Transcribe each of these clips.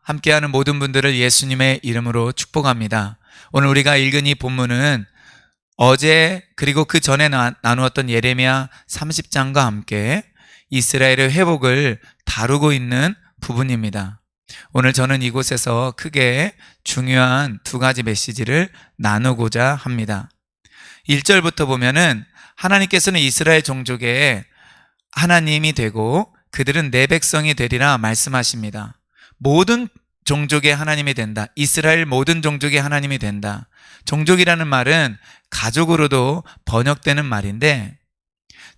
함께하는 모든 분들을 예수님의 이름으로 축복합니다. 오늘 우리가 읽은 이 본문은 어제 그리고 그 전에 나누었던 예레미야 30장과 함께 이스라엘의 회복을 다루고 있는 부분입니다. 오늘 저는 이곳에서 크게 중요한 두 가지 메시지를 나누고자 합니다. 1절부터 보면은 하나님께서는 이스라엘 종족의 하나님이 되고 그들은 내 백성이 되리라 말씀하십니다. 모든 종족의 하나님이 된다. 이스라엘 모든 종족의 하나님이 된다. 종족이라는 말은 가족으로도 번역되는 말인데,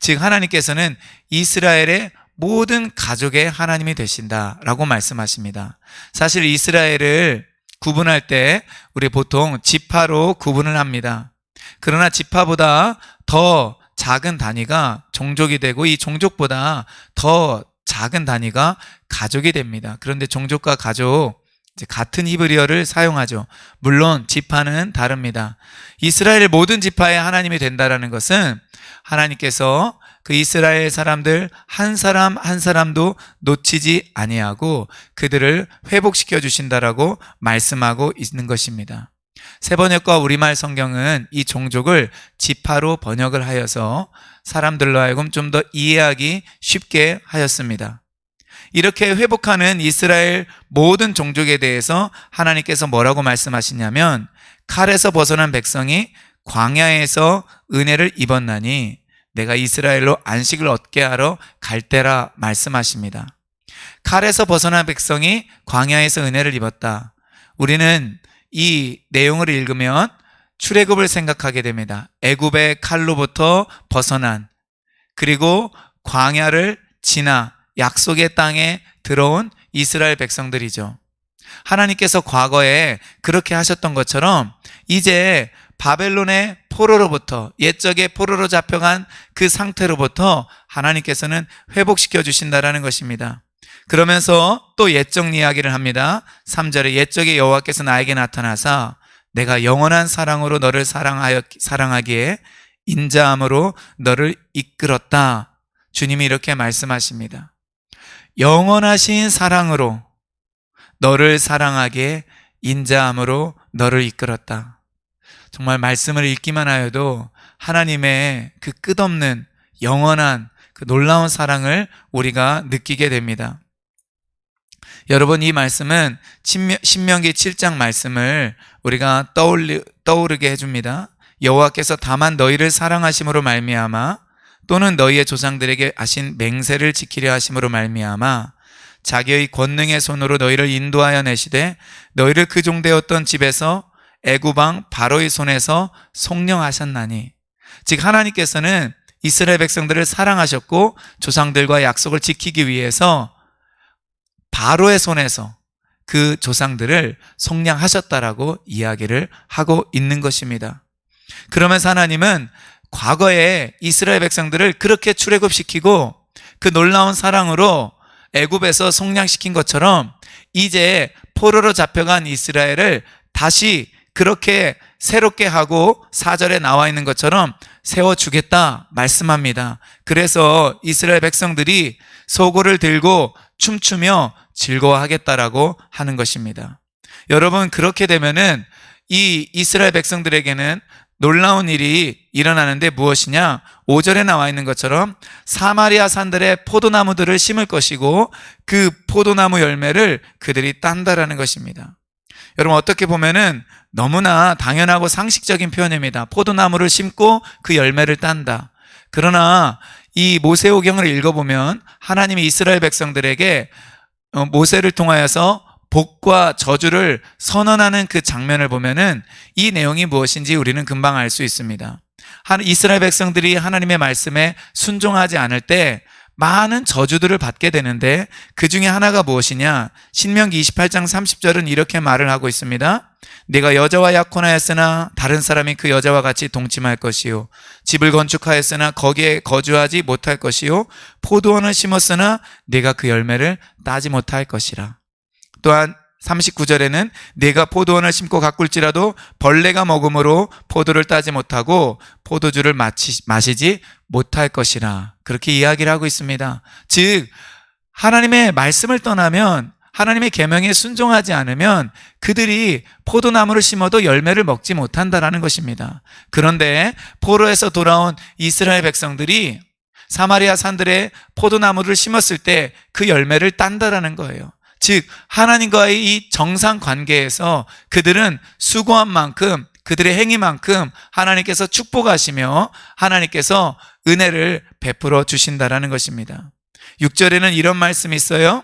즉 하나님께서는 이스라엘의 모든 가족의 하나님이 되신다라고 말씀하십니다. 사실 이스라엘을 구분할 때 우리 보통 지파로 구분을 합니다. 그러나 지파보다 더 작은 단위가 종족이 되고 이 종족보다 더 작은 단위가 가족이 됩니다. 그런데 종족과 가족 같은 히브리어를 사용하죠. 물론 지파는 다릅니다. 이스라엘의 모든 지파의 하나님이 된다라는 것은 하나님께서 그 이스라엘 사람들 한 사람 한 사람도 놓치지 아니하고 그들을 회복시켜 주신다라고 말씀하고 있는 것입니다. 새번역과 우리말 성경은 이 종족을 지파로 번역을 하여서 사람들로 하여금 좀 더 이해하기 쉽게 하였습니다. 이렇게 회복하는 이스라엘 모든 종족에 대해서 하나님께서 뭐라고 말씀하시냐면, 칼에서 벗어난 백성이 광야에서 은혜를 입었나니 내가 이스라엘로 안식을 얻게 하러 갈 때라 말씀하십니다. 칼에서 벗어난 백성이 광야에서 은혜를 입었다. 우리는 이 내용을 읽으면 출애굽을 생각하게 됩니다. 애굽의 칼로부터 벗어난, 그리고 광야를 지나 약속의 땅에 들어온 이스라엘 백성들이죠. 하나님께서 과거에 그렇게 하셨던 것처럼 이제 바벨론의 포로로부터, 옛적의 포로로 잡혀간 그 상태로부터 하나님께서는 회복시켜 주신다라는 것입니다. 그러면서 또 옛적 이야기를 합니다. 3절에 옛적의 여호와께서 나에게 나타나사 내가 영원한 사랑으로 너를 사랑하기에 인자함으로 너를 이끌었다. 주님이 이렇게 말씀하십니다. 영원하신 사랑으로 너를 사랑하기에 인자함으로 너를 이끌었다. 정말 말씀을 읽기만 하여도 하나님의 그 끝없는 영원한 그 놀라운 사랑을 우리가 느끼게 됩니다. 여러분, 이 말씀은 신명기 7장 말씀을 우리가 떠오르게 해줍니다. 여호와께서 다만 너희를 사랑하심으로 말미암아 또는 너희의 조상들에게 하신 맹세를 지키려 하심으로 말미암아 자기의 권능의 손으로 너희를 인도하여 내시되 너희를 그 종되었던 집에서 애굽 왕 바로의 손에서 속령하셨나니. 즉 하나님께서는 이스라엘 백성들을 사랑하셨고 조상들과 약속을 지키기 위해서 바로의 손에서 그 조상들을 속량하셨다라고 이야기를 하고 있는 것입니다. 그러면서 하나님은 과거에 이스라엘 백성들을 그렇게 출애굽시키고 그 놀라운 사랑으로 애굽에서 속량시킨 것처럼 이제 포로로 잡혀간 이스라엘을 다시 그렇게 새롭게 하고 4절에 나와 있는 것처럼 세워주겠다 말씀합니다. 그래서 이스라엘 백성들이 소고를 들고 춤추며 즐거워하겠다라고 하는 것입니다. 여러분, 그렇게 되면은 이 이스라엘 백성들에게는 놀라운 일이 일어나는데 무엇이냐? 5절에 나와 있는 것처럼 사마리아 산들에 포도나무들을 심을 것이고 그 포도나무 열매를 그들이 딴다라는 것입니다. 여러분, 어떻게 보면은 너무나 당연하고 상식적인 표현입니다. 포도나무를 심고 그 열매를 딴다. 그러나 이 모세오경을 읽어보면 하나님이 이스라엘 백성들에게 모세를 통하여서 복과 저주를 선언하는 그 장면을 보면은 이 내용이 무엇인지 우리는 금방 알 수 있습니다. 이스라엘 백성들이 하나님의 말씀에 순종하지 않을 때 많은 저주들을 받게 되는데 그 중에 하나가 무엇이냐? 신명기 28장 30절은 이렇게 말을 하고 있습니다. 내가 여자와 약혼하였으나 다른 사람이 그 여자와 같이 동침할 것이요, 집을 건축하였으나 거기에 거주하지 못할 것이요, 포도원을 심었으나 내가 그 열매를 따지 못할 것이라. 또한 39절에는 내가 포도원을 심고 가꿀지라도 벌레가 먹음으로 포도를 따지 못하고 포도주를 마시지 못할 것이라. 그렇게 이야기를 하고 있습니다. 즉 하나님의 말씀을 떠나면 하나님의 계명에 순종하지 않으면 그들이 포도나무를 심어도 열매를 먹지 못한다라는 것입니다. 그런데 포로에서 돌아온 이스라엘 백성들이 사마리아 산들에 포도나무를 심었을 때 그 열매를 딴다라는 거예요. 즉 하나님과의 이 정상 관계에서 그들은 수고한 만큼, 그들의 행위만큼 하나님께서 축복하시며 하나님께서 은혜를 베풀어 주신다라는 것입니다. 6절에는 이런 말씀이 있어요.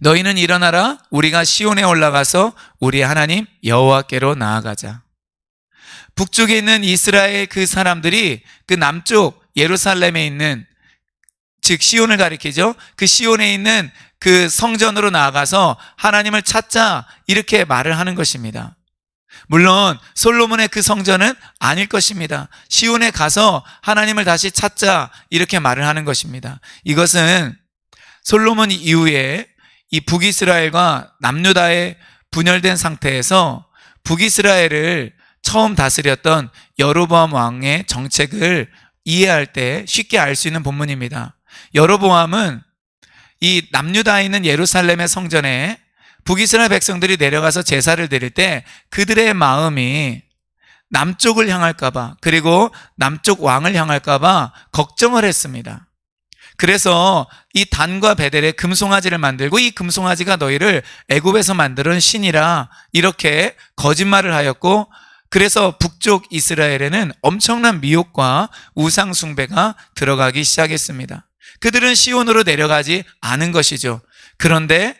너희는 일어나라, 우리가 시온에 올라가서 우리 하나님 여호와께로 나아가자. 북쪽에 있는 이스라엘 그 사람들이 그 남쪽 예루살렘에 있는, 즉 시온을 가리키죠. 그 시온에 있는 그 성전으로 나아가서 하나님을 찾자, 이렇게 말을 하는 것입니다. 물론 솔로몬의 그 성전은 아닐 것입니다. 시온에 가서 하나님을 다시 찾자, 이렇게 말을 하는 것입니다. 이것은 솔로몬 이후에 이 북이스라엘과 남유다의 분열된 상태에서 북이스라엘을 처음 다스렸던 여로보암 왕의 정책을 이해할 때 쉽게 알 수 있는 본문입니다. 여로보암은 이 남유다에 있는 예루살렘의 성전에 북이스라엘 백성들이 내려가서 제사를 드릴 때 그들의 마음이 남쪽을 향할까봐, 그리고 남쪽 왕을 향할까봐 걱정을 했습니다. 그래서 이 단과 베델에 금송아지를 만들고, 이 금송아지가 너희를 애굽에서 만들은 신이라, 이렇게 거짓말을 하였고, 그래서 북쪽 이스라엘에는 엄청난 미혹과 우상 숭배가 들어가기 시작했습니다. 그들은 시온으로 내려가지 않은 것이죠. 그런데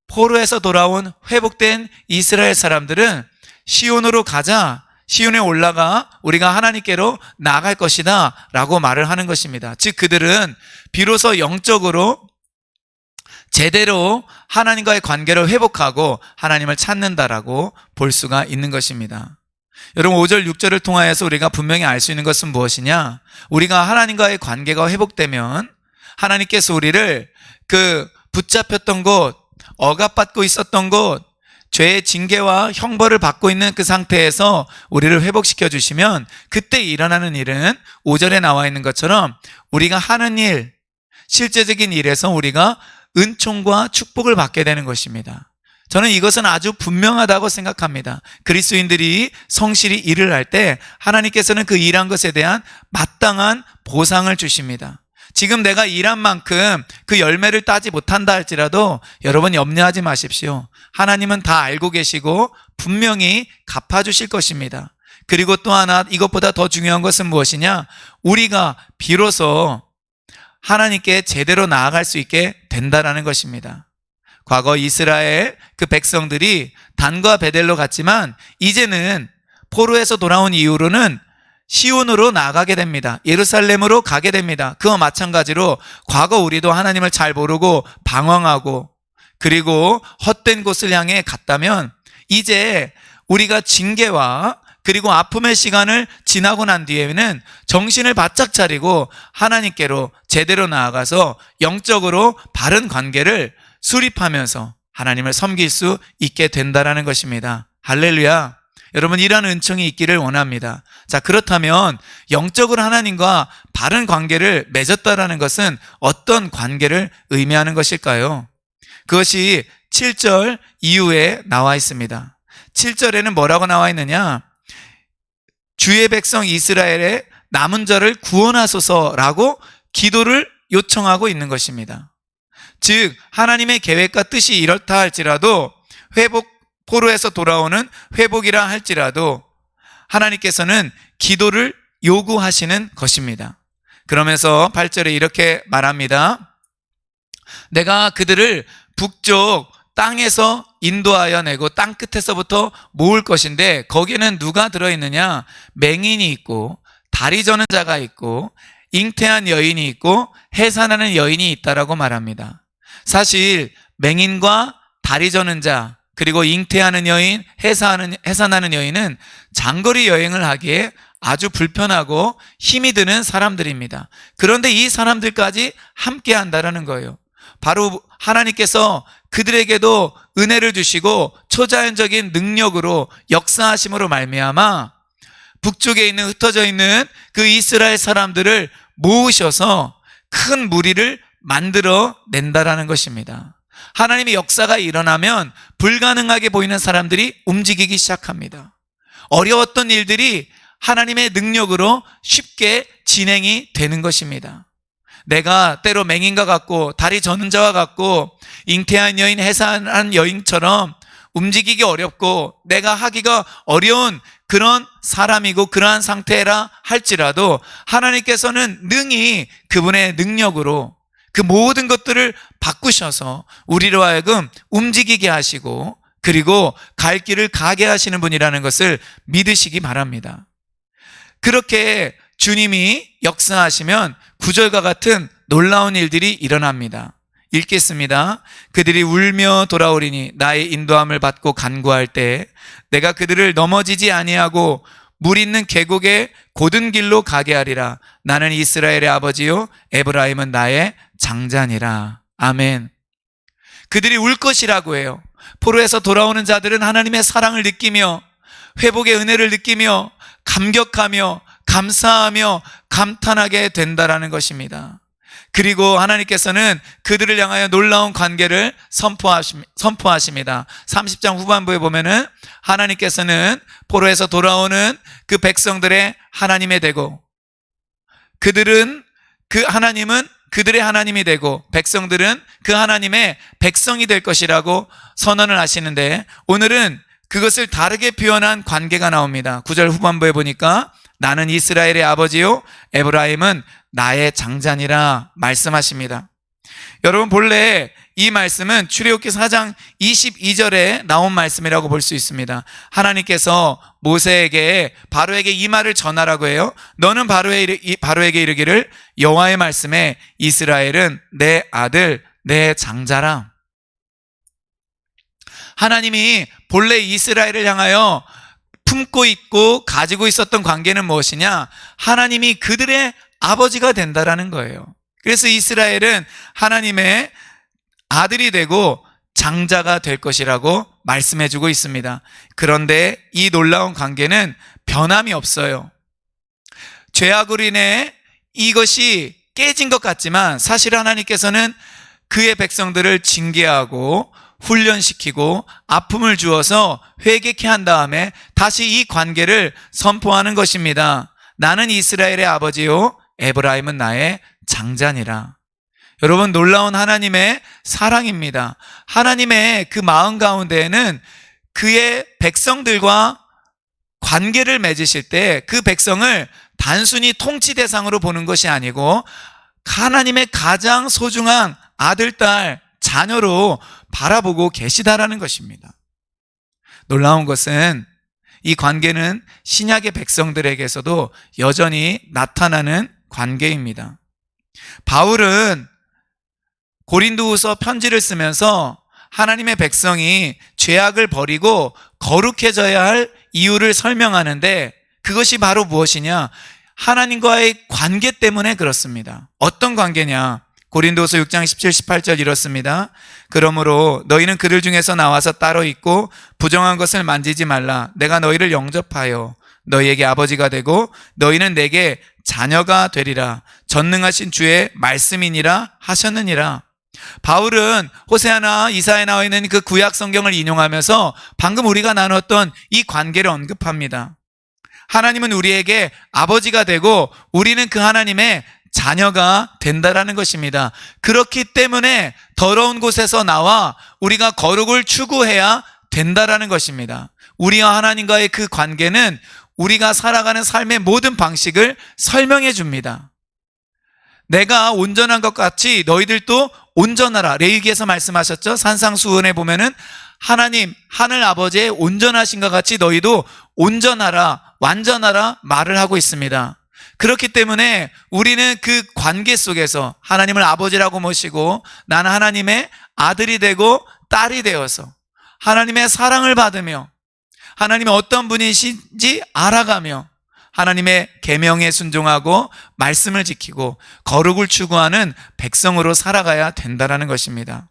포로에서 돌아온 회복된 이스라엘 사람들은 시온으로 가자, 시온에 올라가 우리가 하나님께로 나아갈 것이다 라고 말을 하는 것입니다. 즉 그들은 비로소 영적으로 제대로 하나님과의 관계를 회복하고 하나님을 찾는다라고 볼 수가 있는 것입니다. 여러분 5절 6절을 통하여서 우리가 분명히 알 수 있는 것은 무엇이냐? 우리가 하나님과의 관계가 회복되면 하나님께서 우리를 그 붙잡혔던 곳, 억압받고 있었던 곳, 죄의 징계와 형벌을 받고 있는 그 상태에서 우리를 회복시켜 주시면 그때 일어나는 일은 5절에 나와 있는 것처럼 우리가 하는 일, 실제적인 일에서 우리가 은총과 축복을 받게 되는 것입니다. 저는 이것은 아주 분명하다고 생각합니다. 그리스도인들이 성실히 일을 할 때 하나님께서는 그 일한 것에 대한 마땅한 보상을 주십니다. 지금 내가 일한 만큼 그 열매를 따지 못한다 할지라도 여러분 염려하지 마십시오. 하나님은 다 알고 계시고 분명히 갚아주실 것입니다. 그리고 또 하나, 이것보다 더 중요한 것은 무엇이냐? 우리가 비로소 하나님께 제대로 나아갈 수 있게 된다라는 것입니다. 과거 이스라엘 그 백성들이 단과 베델로 갔지만 이제는 포로에서 돌아온 이후로는 시온으로 나아가게 됩니다. 예루살렘으로 가게 됩니다. 그와 마찬가지로 과거 우리도 하나님을 잘 모르고 방황하고 그리고 헛된 곳을 향해 갔다면 이제 우리가 징계와 그리고 아픔의 시간을 지나고 난 뒤에는 정신을 바짝 차리고 하나님께로 제대로 나아가서 영적으로 바른 관계를 수립하면서 하나님을 섬길 수 있게 된다라는 것입니다. 할렐루야. 여러분 이러한 은총이 있기를 원합니다. 자, 그렇다면 영적으로 하나님과 바른 관계를 맺었다라는 것은 어떤 관계를 의미하는 것일까요? 그것이 7절 이후에 나와 있습니다. 7절에는 뭐라고 나와 있느냐? 주의 백성 이스라엘의 남은 자를 구원하소서라고 기도를 요청하고 있는 것입니다. 즉 하나님의 계획과 뜻이 이렇다 할지라도 포로에서 돌아오는 회복이라 할지라도 하나님께서는 기도를 요구하시는 것입니다. 그러면서 8절에 이렇게 말합니다. 내가 그들을 북쪽 땅에서 인도하여 내고 땅 끝에서부터 모을 것인데 거기에는 누가 들어있느냐? 맹인이 있고 다리 저는 자가 있고 잉태한 여인이 있고 해산하는 여인이 있다라고 말합니다. 사실 맹인과 다리 저는 자 그리고 잉태하는 여인, 해산하는 여인은 장거리 여행을 하기에 아주 불편하고 힘이 드는 사람들입니다. 그런데 이 사람들까지 함께 한다는 거예요. 바로 하나님께서 그들에게도 은혜를 주시고 초자연적인 능력으로 역사하심으로 말미암아 북쪽에 있는 흩어져 있는 그 이스라엘 사람들을 모으셔서 큰 무리를 만들어 낸다라는 것입니다. 하나님의 역사가 일어나면 불가능하게 보이는 사람들이 움직이기 시작합니다. 어려웠던 일들이 하나님의 능력으로 쉽게 진행이 되는 것입니다. 내가 때로 맹인과 같고 다리 저는 자와 같고 잉태한 여인, 해산한 여인처럼 움직이기 어렵고 내가 하기가 어려운 그런 사람이고 그러한 상태라 할지라도 하나님께서는 능히 그분의 능력으로 그 모든 것들을 바꾸셔서 우리로 하여금 움직이게 하시고 그리고 갈 길을 가게 하시는 분이라는 것을 믿으시기 바랍니다. 그렇게 주님이 역사하시면 구절과 같은 놀라운 일들이 일어납니다. 읽겠습니다. 그들이 울며 돌아오리니 나의 인도함을 받고 간구할 때 내가 그들을 넘어지지 아니하고 물 있는 계곡의 곧은 길로 가게 하리라. 나는 이스라엘의 아버지요 에브라임은 나의 장자니라. 아멘. 그들이 울 것이라고 해요. 포로에서 돌아오는 자들은 하나님의 사랑을 느끼며 회복의 은혜를 느끼며 감격하며 감사하며 감탄하게 된다라는 것입니다. 그리고 하나님께서는 그들을 향하여 놀라운 관계를 선포하십니다. 30장 후반부에 보면은 하나님께서는 포로에서 돌아오는 그 백성들의 하나님이 되고 하나님은 그들의 하나님이 되고 백성들은 그 하나님의 백성이 될 것이라고 선언을 하시는데 오늘은 그것을 다르게 표현한 관계가 나옵니다. 9절 후반부에 보니까 나는 이스라엘의 아버지요 에브라임은 나의 장자니라 말씀하십니다. 여러분 본래 이 말씀은 출애굽기 4장 22절에 나온 말씀이라고 볼 수 있습니다. 하나님께서 모세에게 바로에게 이 말을 전하라고 해요. 너는 바로에게 이르기를 여호와의 말씀에 이스라엘은 내 아들 내 장자라. 하나님이 본래 이스라엘을 향하여 품고 있고 가지고 있었던 관계는 무엇이냐? 하나님이 그들의 아버지가 된다라는 거예요. 그래서 이스라엘은 하나님의 아들이 되고 장자가 될 것이라고 말씀해주고 있습니다. 그런데 이 놀라운 관계는 변함이 없어요. 죄악으로 인해 이것이 깨진 것 같지만 사실 하나님께서는 그의 백성들을 징계하고 훈련시키고 아픔을 주어서 회개케 한 다음에 다시 이 관계를 선포하는 것입니다. 나는 이스라엘의 아버지요 에브라임은 나의 장자니라. 여러분 놀라운 하나님의 사랑입니다. 하나님의 그 마음 가운데에는 그의 백성들과 관계를 맺으실 때 그 백성을 단순히 통치 대상으로 보는 것이 아니고 하나님의 가장 소중한 아들, 딸, 자녀로 바라보고 계시다라는 것입니다. 놀라운 것은 이 관계는 신약의 백성들에게서도 여전히 나타나는 관계입니다. 바울은 고린도후서 편지를 쓰면서 하나님의 백성이 죄악을 버리고 거룩해져야 할 이유를 설명하는데 그것이 바로 무엇이냐? 하나님과의 관계 때문에 그렇습니다. 어떤 관계냐? 고린도서 6장 17, 18절 이렇습니다. 그러므로 너희는 그들 중에서 나와서 따로 있고 부정한 것을 만지지 말라. 내가 너희를 영접하여 너희에게 아버지가 되고 너희는 내게 자녀가 되리라. 전능하신 주의 말씀이니라 하셨느니라. 바울은 호세아나 이사야에 나와 있는 그 구약 성경을 인용하면서 방금 우리가 나눴던 이 관계를 언급합니다. 하나님은 우리에게 아버지가 되고 우리는 그 하나님의 자녀가 된다라는 것입니다. 그렇기 때문에 더러운 곳에서 나와 우리가 거룩을 추구해야 된다라는 것입니다. 우리와 하나님과의 그 관계는 우리가 살아가는 삶의 모든 방식을 설명해 줍니다. 내가 온전한 것 같이 너희들도 온전하라. 레위기에서 말씀하셨죠. 산상수훈에 보면은 하나님 하늘 아버지의 온전하신 것 같이 너희도 온전하라, 완전하라 말을 하고 있습니다. 그렇기 때문에 우리는 그 관계 속에서 하나님을 아버지라고 모시고 나는 하나님의 아들이 되고 딸이 되어서 하나님의 사랑을 받으며 하나님이 어떤 분이신지 알아가며 하나님의 계명에 순종하고 말씀을 지키고 거룩을 추구하는 백성으로 살아가야 된다는 것입니다.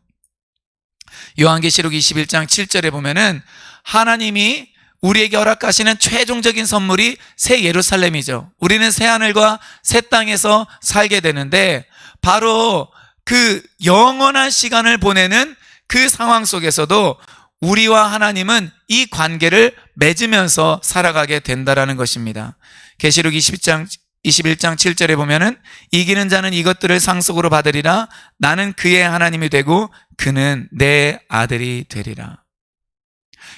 요한계시록 21장 7절에 보면은 하나님이 우리에게 허락하시는 최종적인 선물이 새 예루살렘이죠. 우리는 새 하늘과 새 땅에서 살게 되는데 바로 그 영원한 시간을 보내는 그 상황 속에서도 우리와 하나님은 이 관계를 맺으면서 살아가게 된다라는 것입니다. 계시록 21장 7절에 보면은 이기는 자는 이것들을 상속으로 받으리라. 나는 그의 하나님이 되고 그는 내 아들이 되리라.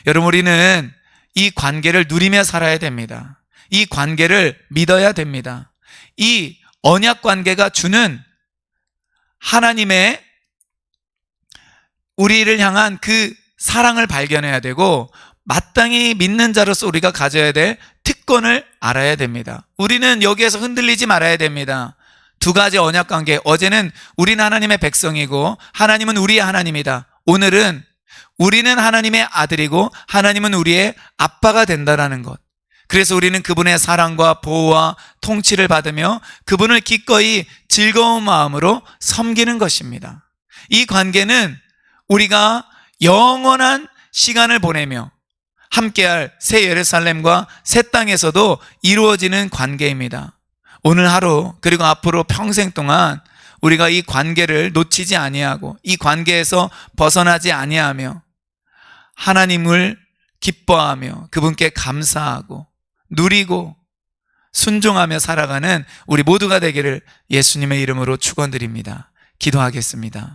여러분, 우리는 이 관계를 누리며 살아야 됩니다. 이 관계를 믿어야 됩니다. 이 언약 관계가 주는 하나님의 우리를 향한 그 사랑을 발견해야 되고, 마땅히 믿는 자로서 우리가 가져야 될 특권을 알아야 됩니다. 우리는 여기에서 흔들리지 말아야 됩니다. 두 가지 언약 관계, 어제는 우리는 하나님의 백성이고 하나님은 우리의 하나님이다. 오늘은 우리는 하나님의 아들이고 하나님은 우리의 아빠가 된다라는 것. 그래서 우리는 그분의 사랑과 보호와 통치를 받으며 그분을 기꺼이 즐거운 마음으로 섬기는 것입니다. 이 관계는 우리가 영원한 시간을 보내며 함께할 새 예루살렘과 새 땅에서도 이루어지는 관계입니다. 오늘 하루 그리고 앞으로 평생 동안 우리가 이 관계를 놓치지 아니하고 이 관계에서 벗어나지 아니하며 하나님을 기뻐하며 그분께 감사하고 누리고 순종하며 살아가는 우리 모두가 되기를 예수님의 이름으로 축원드립니다. 기도하겠습니다.